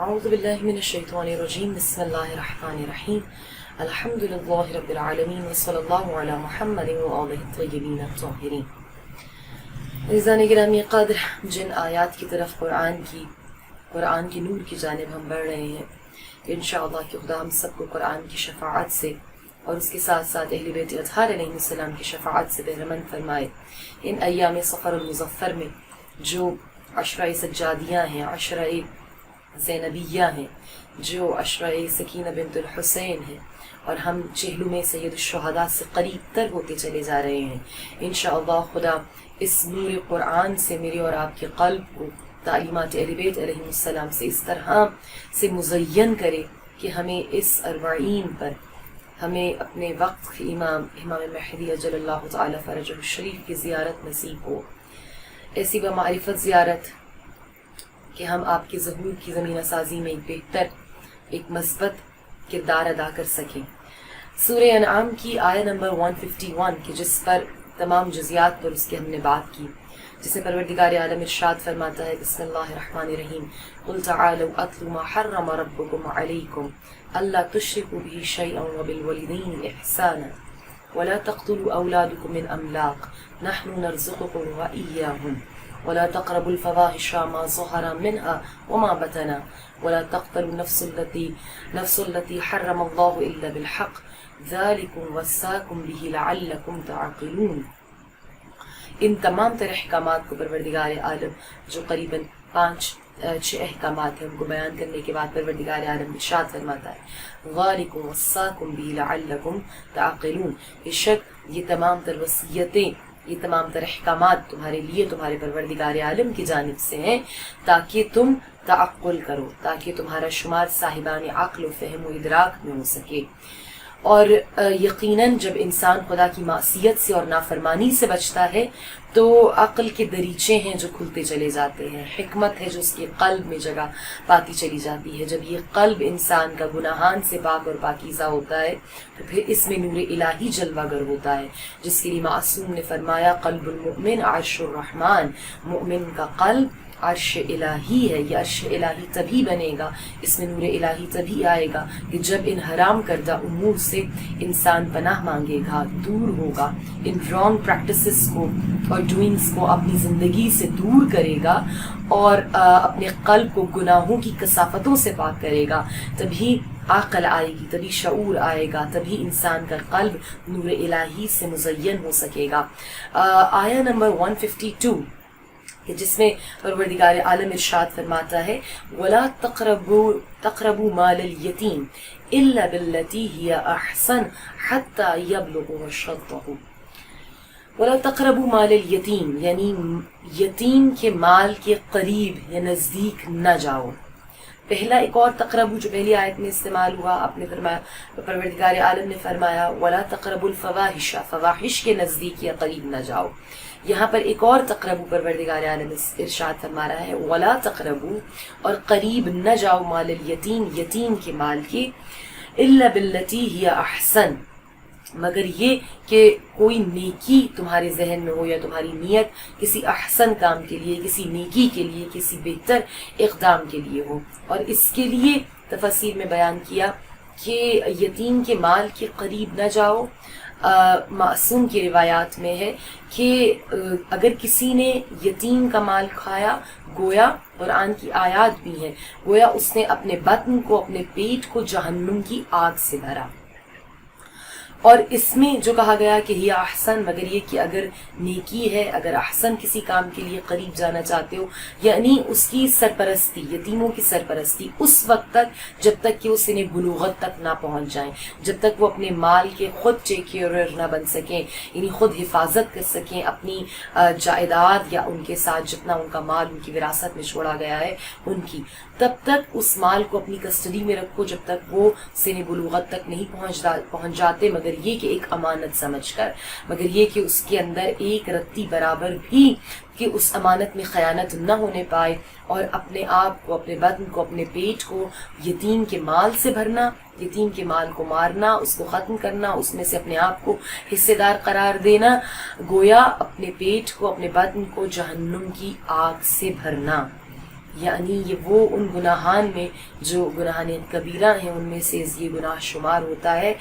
اعوذ باللہ من الشیطان الرجیم بسم اللہ الرحمن الرحیم الحمد للہ رب العالمین وصلی اللہ علی محمد وآلہ الطیبین الطاہرین۔ عزیزان گرامی قدر، جن آیات کی طرف قرآن کی نور کی جانب ہم بڑھ رہے ہیں، انشاءاللہ کہ خدا ہم سب کو قرآن کی شفاعت سے اور اس کے ساتھ ساتھ اہل بیت اطہار علیہ السلام کی شفاعت سے بہرمند فرمائے۔ ان ایام سفر المظفر میں جو عشرہ سجادیاں ہیں، عشرہ زینبیہ ہیں، جو عشرہ سکینہ بنت الحسین ہیں، اور ہم چہلم سید الشہداء سے قریب تر ہوتے چلے جا رہے ہیں، انشاءاللہ خدا اس نور قرآن سے میرے اور آپ کے قلب کو تعلیمات اہل بیت علیہ السلام سے اس طرح سے مزین کرے کہ ہمیں اس اربعین پر ہمیں اپنے وقت کے امام مہدی اجل اللہ تعالی فرجہ الشریف کی زیارت نصیب ہو، ایسی بمعرفت زیارت کہ ہم آپ کے ظہور کی زمینہ سازی میں ایک بہتر، ایک مثبت کردار ادا کر سکیں۔ سورہ انعام کی آیہ نمبر 151 کی جس پر تمام جزیات پر اس کی ہم نے بات کی، جس میں پروردگار عالم ارشاد فرماتا ہے بسم اللہ الرحمن الرحیم قل تعالوا اتل ما حرم ربکم علیکم الا تشرکوا به شیئا وبالوالدین احسانا ولا تقتلوا اولادکم من املاق نحن نرزقكم وإياهم ولا تقربوا الفواحش ما ظهر منها وما بطن ولا تقتلوا نفس التي حرم الله إلا بالحق ذلكم وصاكم به لعلكم تعقلون۔ ان تمام تر احکامات کو پروردگار عالم جو قریباً 5-6 احکامات ہیں، ان کو بیان کرنے کے بعد پروردگار عالم ارشاد فرماتا ہے ذالکم وصاکم بہ لعلکم تعقلون، بے شک یہ تمام تر وصیتیں، یہ تمام تر احکامات تمہارے لیے تمہارے پروردگار عالم کی جانب سے ہیں تاکہ تم تعقل کرو، تاکہ تمہارا شمار صاحبان عقل و فہم و ادراک میں ہو سکے۔ اور یقیناً جب انسان خدا کی معصیت سے اور نافرمانی سے بچتا ہے تو عقل کے دریچے ہیں جو کھلتے چلے جاتے ہیں، حکمت ہے جو اس کے قلب میں جگہ پاتی چلی جاتی ہے۔ جب یہ قلب انسان کا گناہان سے پاک اور پاکیزہ ہوتا ہے تو پھر اس میں نور الہی جلوہ گر ہوتا ہے، جس کے لیے معصوم نے فرمایا قلب المؤمن عرش الرحمن، مؤمن کا قلب عرش الہی ہے۔ یہ عرش الہی تبھی بنے گا، اس میں نور الہی تبھی آئے گا کہ جب ان حرام کردہ امور سے انسان پناہ مانگے گا، دور ہوگا، ان رانگ پریکٹسز کو اور ڈوئنگز کو اپنی زندگی سے دور کرے گا اور اپنے قلب کو گناہوں کی کثافتوں سے پاک کرے گا، تبھی عقل آئے گی، تبھی شعور آئے گا، تبھی انسان کا قلب نور الہی سے مزین ہو سکے گا۔ آیہ نمبر 152 کہ جس میں پروردگار عالم ارشاد فرماتا ہے وَلَا تَقْرَبُوا مَالَ الْيَتِيمِ إِلَّا بِالَّتِي هِيَ أَحْسَنُ حَتَّى يَبْلُغَ أَشُدَّهُ۔ وَلَا تَقْرَبُوا مَالَ الْيَتِيمِ یعنی یتیم کے مال کے قریب یا نزدیک نہ جاؤ۔ پہلا ایک اور تقربو جو پہلی آیت میں استعمال ہوا، آپ نے فرمایا، پروردگار عالم نے فرمایا وَلَا تَقْرَبُوا الْفَوَاحِشَ، فواحش کے نزدیک یا قریب نہ جاؤ۔ یہاں پر ایک اور تقربو پروردگار عالم ارشاد فرما رہا ہے وَلَا تَقْرَبُوا، اور قریب نہ جاؤ مال الیتیم، یتیم کے مال کے، إِلَّا بِالَّتِي هِيَ أَحْسَنُ، مگر یہ کہ کوئی نیکی تمہارے ذہن میں ہو یا تمہاری نیت کسی احسن کام کے لیے، کسی نیکی کے لیے، کسی بہتر اقدام کے لیے ہو۔ اور اس کے لیے تفسیر میں بیان کیا کہ یتیم کے مال کے قریب نہ جاؤ۔ معصوم کی روایات میں ہے کہ اگر کسی نے یتیم کا مال کھایا، گویا قرآن کی آیات بھی ہیں، گویا اس نے اپنے بطن کو، اپنے پیٹ کو جہنم کی آگ سے بھرا۔ اور اس میں جو کہا گیا کہ یہ احسن، مگر یہ کہ اگر نیکی ہے، اگر احسن کسی کام کے لیے قریب جانا چاہتے ہو، یعنی اس کی سرپرستی، یتیموں کی سرپرستی اس وقت تک جب تک کہ وہ سن بلوغت تک نہ پہنچ جائیں، جب تک وہ اپنے مال کے خود ٹیک کیئرر نہ بن سکیں، یعنی خود حفاظت کر سکیں اپنی جائیداد یا ان کے ساتھ جتنا ان کا مال ان کی وراثت میں چھوڑا گیا ہے ان کی، تب تک اس مال کو اپنی کسٹڈی میں رکھو جب تک وہ سن بلوغت تک نہیں پہنچ جاتے، مگر یہ کہ ایک امانت سمجھ کر، مگر یہ کہ اس کے اندر ایک رتی برابر بھی کہ اس امانت میں خیانت نہ ہونے پائے، اور اپنے آپ کو، اپنے بدن کو، اپنے پیٹ کو یتیم کے مال سے بھرنا، یتیم کے مال کو مارنا، اس کو ختم کرنا، اس میں سے اپنے آپ کو حصے دار قرار دینا، گویا اپنے پیٹ کو، اپنے بدن کو جہنم کی آگ سے بھرنا۔ یعنی یہ وہ ان گناہان میں جو گناہان کبیرہ ہیں ان میں سے یہ گناہ شمار ہوتا ہے.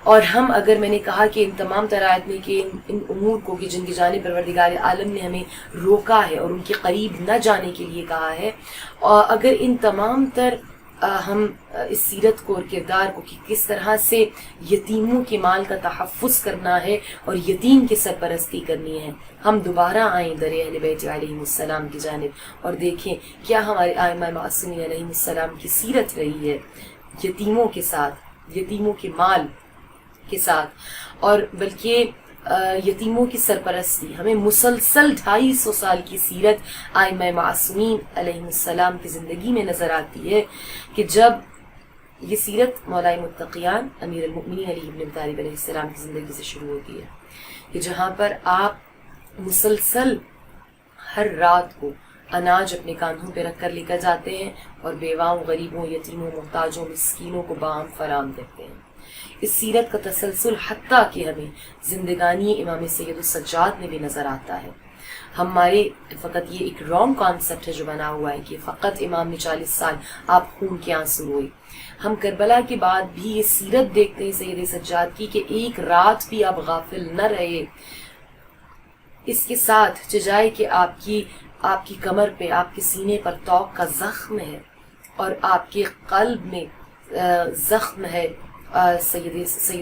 اور ہم اگر میں نے کہا کہ ان تمام تر آیت میں کہ ان امور کو کہ جن کی جانب پروردگار عالم نے ہمیں روکا ہے اور ان کے قریب نہ جانے کے لیے کہا ہے، اور اگر ان تمام تر ہم اس سیرت کو اور کردار کو کہ کس طرح سے یتیموں کے مال کا تحفظ کرنا ہے اور یتیم کی سرپرستی کرنی ہے، ہم دوبارہ آئیں در اہل بیت علیہ السلام کی جانب اور دیکھیں کیا ہمارے ائمہ معصومین علیہ السلام کی سیرت رہی ہے یتیموں کے ساتھ، یتیموں کے مال کے ساتھ، اور بلکہ یتیموں کی سرپرستی. ہمیں مسلسل 250 سال کی سیرت ائمہ معصومین علیہ السلام کی زندگی میں نظر آتی ہے کہ جب یہ سیرت مولا متقیان امیر المؤمنین علی بن ابی طالب علیہ السلام کی زندگی سے شروع ہوتی ہے کہ جہاں پر آپ مسلسل ہر رات کو اناج اپنے کاندھوں پہ رکھ کر لے کر جاتے ہیں اور بیواؤں، غریبوں، یتیموں، محتاجوں، مسکینوں کو باہم فراہم کرتے ہیں. اس سیرت کا تسلسل حتیٰ کہ ہمیں زندگانی امام سید السجاد میں بھی نظر آتا ہے. ہمارے فقط یہ ایک رانگ کانسیپٹ ہے جو بنا ہوا ہے کہ فقط امام نے 40 سال آپ خون کے آنسو روئے. ہم کربلا کے بعد بھی یہ سیرت دیکھتے ہیں سید سجاد کی کہ ایک رات بھی آپ غافل نہ رہے. اس کے ساتھ ججائے کہ آپ کی کمر پہ، آپ کے سینے پر توق کا زخم ہے اور آپ کے قلب میں زخم ہے سید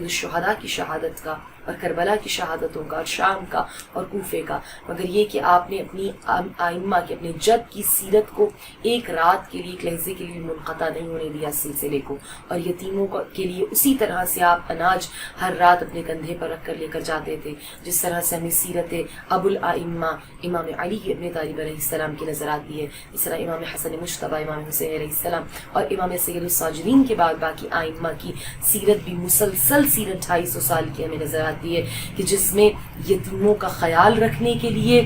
الشہداء کی شہادت کا اور کربلا کی شہادتوں کا اور شام کا اور کوفے کا، مگر یہ کہ آپ نے اپنی ائمہ کے اپنے جد کی سیرت کو ایک رات کے لیے، ایک لحظے کے لیے منقطع نہیں ہونے دیا سلسلے کو. اور یتیموں کے لیے اسی طرح سے آپ اناج ہر رات اپنے کندھے پر رکھ کر لے کر جاتے تھے جس طرح سے ہمیں سیرت ابو الائمہ امام علی ابن طالب علیہ السلام کی نظر آتی ہے. اس طرح امام حسن مجتبی، امام حسین علیہ السلام اور امام سید الساجدین کے بعد باقی ائمہ کی سیرت بھی مسلسل سیرت 250 سال کی ہمیں نظر آتی ہے کہ جس میں یتیموں کا خیال رکھنے کے لیے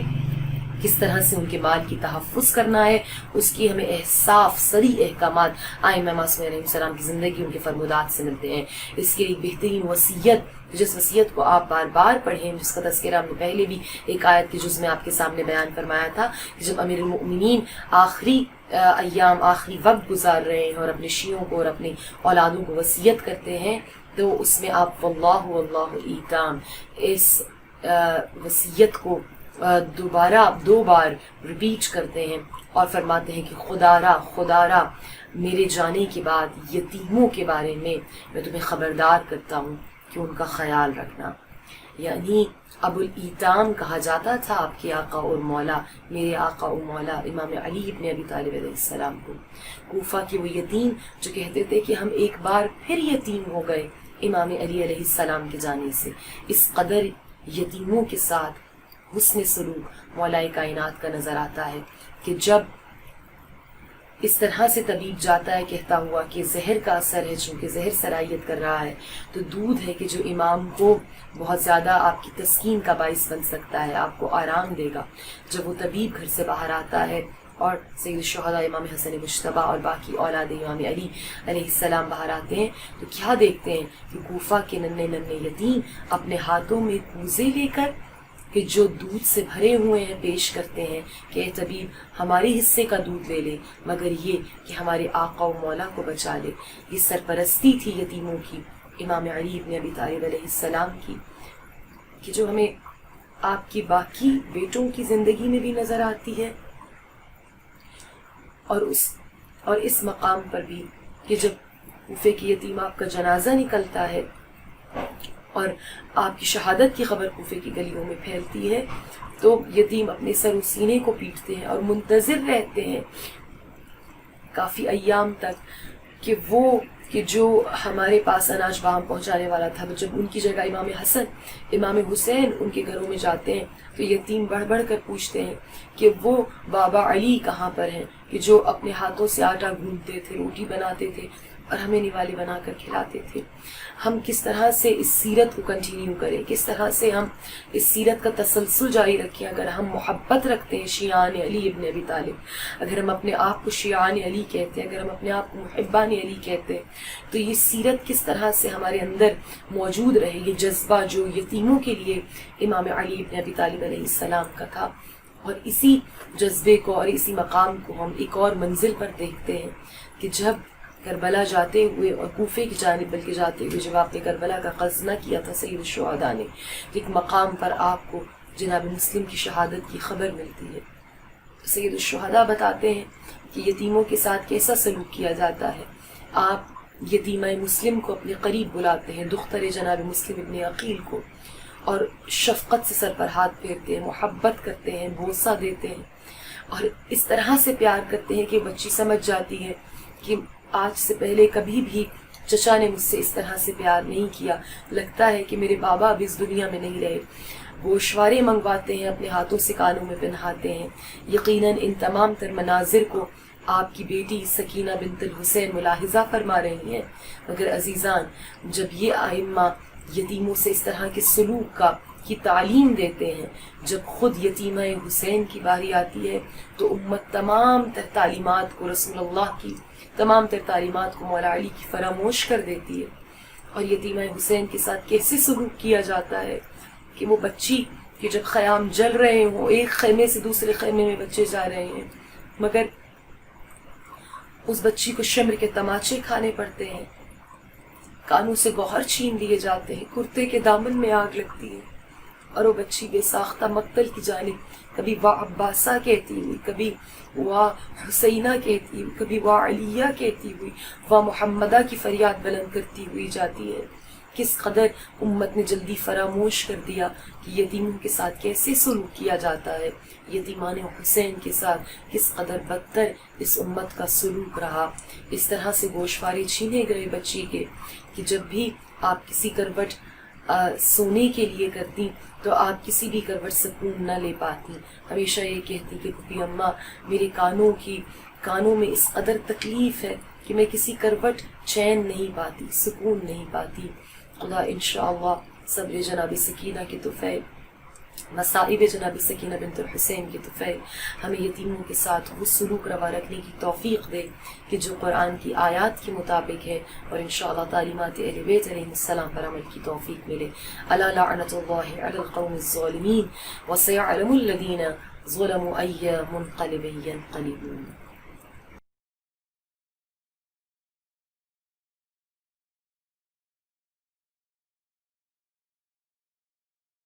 کس طرح سے ان کے مال کی تحفظ کرنا ہے، اس کی ہمیں صاف صریح احکامات ائمہ معصومین علیہ السلام کی زندگی، ان کے فرمودات سے ملتے ہیں. اس کے لیے بہترین وصیت، جس وصیت کو آپ بار بار پڑھیں، جس کا تذکرہ ہم نے پہلے بھی ایک آیت کے جز میں آپ کے سامنے بیان فرمایا تھا کہ جب امیر المؤمنین آخری ایام، آخری وقت گزار رہے ہیں اور اپنے شیعوں کو اور اپنی اولادوں کو وصیت کرتے ہیں تو اس میں آپ واللہ واللہ ایتام اس وصیت کو دو بار ریپیٹ کرتے ہیں اور فرماتے ہیں کہ خدارا میرے جانے کے بعد یتیموں کے بارے میں تمہیں خبردار کرتا ہوں کہ ان کا خیال رکھنا. یعنی ابو الایتام کہا جاتا تھا آپ کے آقا اور مولا، میرے آقا اور مولا امام علی ابن ابی طالب علیہ السلام کو. کوفہ کے وہ یتیم جو کہتے تھے کہ ہم ایک بار پھر یتیم ہو گئے امام علی علیہ السلام کے جانے سے. اس قدر یتیموں کے ساتھ حسن سلوک مولا کائنات کا نظر آتا ہے کہ جب اس طرح سے طبیب جاتا ہے کہتا ہوا کہ زہر کا اثر ہے، چونکہ زہر سرائیت کر رہا ہے تو دودھ ہے کہ جو امام کو بہت زیادہ آپ کی تسکین کا باعث بن سکتا ہے، آپ کو آرام دے گا. جب وہ طبیب گھر سے باہر آتا ہے اور سید الشہداء امام حسن مجتبی اور باقی اولاد امام علی علیہ السلام باہر آتے ہیں تو کیا دیکھتے ہیں کہ کوفہ کے ننھے یتیم اپنے ہاتھوں میں کوزے لے کر کہ جو دودھ سے بھرے ہوئے ہیں پیش کرتے ہیں کہ اے طبیب ہمارے حصے کا دودھ لے لے، مگر یہ کہ ہمارے آقا و مولا کو بچا لے. یہ سرپرستی تھی یتیموں کی امام علی ابن ابی طالب علیہ السلام کی کہ جو ہمیں آپ کی باقی بیٹوں کی زندگی میں بھی نظر آتی ہے اور اس مقام پر بھی کہ جب کوفے کی یتیم آپ کا جنازہ نکلتا ہے اور آپ کی شہادت کی خبر کوفے کی گلیوں میں پھیلتی ہے تو یتیم اپنے سر و سینے کو پیٹتے ہیں اور منتظر رہتے ہیں کافی ایام تک کہ جو ہمارے پاس اناج باہم پہنچانے والا تھا، جب ان کی جگہ امام حسن امام حسین ان کے گھروں میں جاتے ہیں تو یتیم بڑھ بڑھ کر پوچھتے ہیں کہ وہ بابا علی کہاں پر ہیں کہ جو اپنے ہاتھوں سے آٹا گوندتے تھے، روٹی بناتے تھے اور ہمیں نوالے بنا کر کھلاتے تھے. ہم کس طرح سے اس سیرت کو کنٹینیو کریں، کس طرح سے ہم اس سیرت کا تسلسل جاری رکھیں. اگر ہم محبت رکھتے ہیں شیعان علی ابن ابی طالب، اگر ہم اپنے آپ کو شیعان علی کہتے ہیں، اگر ہم اپنے آپ کو محبان علی کہتے ہیں تو یہ سیرت کس طرح سے ہمارے اندر موجود رہے، یہ جذبہ جو یتیموں کے لیے امام علی ابن ابی طالب علیہ السلام کا تھا. اور اسی جذبے کو اور اسی مقام کو ہم ایک اور منزل پر دیکھتے ہیں کہ جب کربلا جاتے ہوئے اور کوفے کی جانب بلکہ جاتے ہوئے جب آپ نے کربلا کا قصد نہ کیا تھا سید الشہداء نے، ایک مقام پر آپ کو جناب مسلم کی شہادت کی خبر ملتی ہے۔ سید الشہداء بتاتے ہیں کہ یتیموں کے ساتھ کیسا سلوک کیا جاتا ہے۔ آپ یتیمہ مسلم کو اپنے قریب بلاتے ہیں، دختر جناب مسلم ابن عقیل کو، اور شفقت سے سر پر ہاتھ پھیرتے ہیں، محبت کرتے ہیں، بوسہ دیتے ہیں، اور اس طرح سے پیار کرتے ہیں کہ بچی سمجھ جاتی ہے کہ آج سے پہلے کبھی بھی چچا نے مجھ سے اس طرح سے پیار نہیں کیا، لگتا ہے کہ میرے بابا اب اس دنیا میں نہیں رہے۔ گوشوارے منگواتے ہیں، اپنے ہاتھوں سے کانوں میں پہناتے ہیں۔ یقیناً ان تمام تر مناظر کو آپ کی بیٹی سکینہ بنت الحسین ملاحظہ فرما رہی ہیں، مگر عزیزان جب یہ ائمہ یتیموں سے اس طرح کے سلوک کی تعلیم دیتے ہیں، جب خود یتیمہ حسین کی باری آتی ہے تو امت تمام تر تعلیمات کو، رسول اللہ کی تمام تر تعلیمات کو، مولا علی کی فراموش کر دیتی ہے۔ اور یتیمہ حسین کے ساتھ کیسے سلوک کیا جاتا ہے کہ وہ بچی کہ جب خیام جل رہے ہوں، ایک خیمے سے دوسرے خیمے میں بچے جا رہے ہیں، مگر اس بچی کو شمر کے تماچے کھانے پڑتے ہیں، کانوں سے گوہر چھین لیے جاتے ہیں، کرتے کے دامن میں آگ لگتی ہے، اور وہ بچی بے ساختہ مقتل کی جانب کبھی واہ عباسہ کہتی ہوئی، کبھی واہ حسینہ کہتی ہوئی، کبھی واہ علیہ کہتی ہوئی، واہ محمدہ کی فریاد بلند کرتی ہوئی جاتی ہے۔ کس قدر امت نے جلدی فراموش کر دیا کہ یتیموں کے ساتھ کیسے سلوک کیا جاتا ہے، یتیمان حسین کے ساتھ کس قدر بدتر اس امت کا سلوک رہا۔ اس طرح سے گوشوارے چھینے گئے بچی کے کہ جب بھی آپ کسی کروٹ سونے کے لیے کرتی تو آپ کسی بھی کروٹ سکون نہ لے پاتی، ہمیشہ یہ کہتی کہ پھوپھی اماں میرے کانوں میں اس قدر تکلیف ہے کہ میں کسی کروٹ چین نہیں پاتی، سکون نہیں پاتی۔ خدا انشاءاللہ صبر جناب سکینہ کی طفیل، مصائب جناب سکینہ بنت الحسین کی طفیل، ہمیں یتیموں کے ساتھ وہ سلوک روا رکھنے کی توفیق دے کہ جو قرآن کی آیات کے مطابق ہے، اور انشاءاللہ تعلیمات اہل بیت علیہ السلام پر عمل کی توفیق ملے۔ الا لعنت اللہ علی القوم الظالمین وسیعلم الذین ظلموا ای منقلب ینقلبون۔